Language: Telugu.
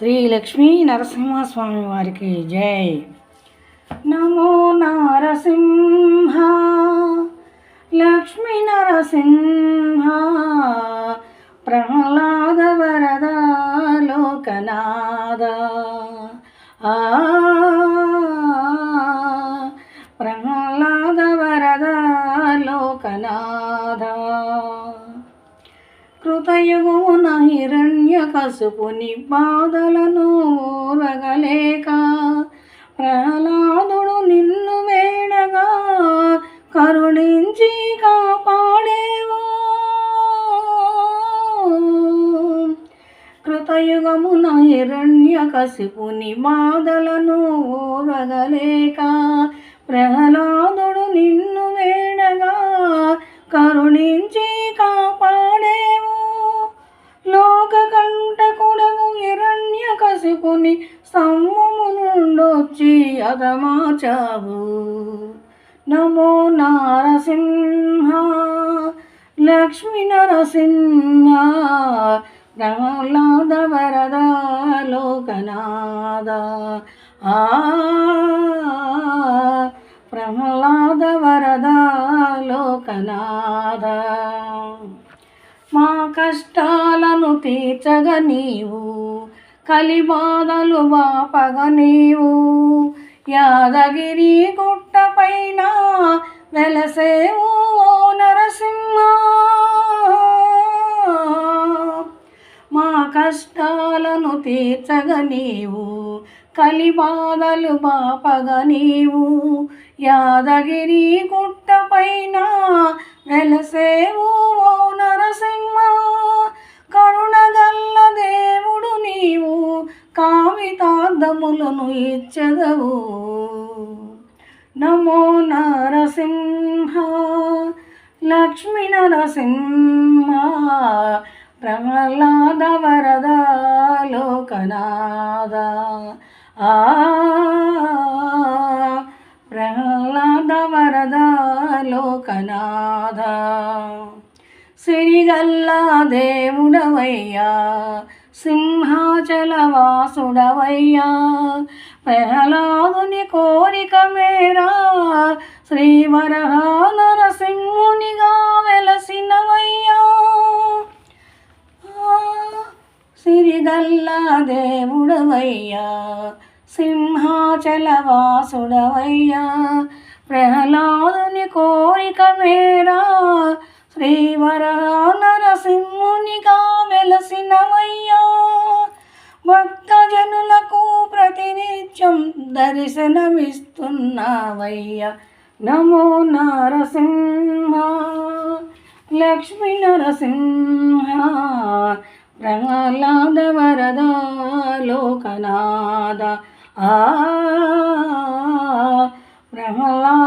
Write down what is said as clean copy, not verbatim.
శ్రీ లక్ష్మీ నరసింహస్వామి వారికి జై. నమో నరసింహ లక్ష్మీ నరసింహ ప్రహ్లాద వరద లోకనాథ ప్రహ్లాద వరద లోకనాథ కృతయుగమున హిరణ్యకశిపుని బాధలను ఓరగలేక ప్రహ్లాదుడు నిన్ను వేడగా కరుణించి కాపాడేవో. కృతయుగమున హిరణ్యకశిపుని బాధలను ఓరగలేక ప్రహ్లాదుడు నిన్ను వేడగా కరుణించి కాపాడేవో. లోకకంటకుడగు హిరణ్యకశిపుని స్తంభము నుండొచ్చి అదమాచావు. నమో నరసింహ లక్ష్మీ నరసింహ ప్రహ్లాద వరద లోకనాథ ప్రహ్లాద వరద లోకనాథ. మా కష్టాలను తీర్చగ నీవు, కలిబాధలు బాపగ నీవు, యాదగిరి గుట్ట పైన వెలసేవు ఓ నరసింహ. మా కష్టాలను తీర్చగ నీవు, కలిబాధలు బాపగ నీవు, యాదగిరి గుట్ట పైన వెలసేవు ఓ నరసింహ. కరుణగల్ల దేవుడు నీవు, కామితార్థములను ఇచ్చెదవు. నమో నరసింహ లక్ష్మీ నరసింహ ప్రహ్లాద వరద లోకనాథ ప్రహ్లాద వరద లోకనాథ. సిరిగల్లా దేవుడవయ్యా, సింహాచల వాసుడవయ్యా, ప్రహ్లాదుని కోరిక మేరా శ్రీవరహ నరసింహునిగా వెలసినవయ్యా. సిరిగల్లా దేవుడవయ్యా, సింహాచల వాసుడవయ్యా, ప్రహ్లాదుని కోరిక మేరా శ్రీవరహ నరసింహునిగా వెలసినవయ్యా. భక్తజనులకు ప్రతినిత్యం దర్శనమిస్తున్నావయ్యా. నమో నరసింహ లక్ష్మీ నరసింహ ప్రహ్లాద వరద లోకనాథ ప్రహ్లాద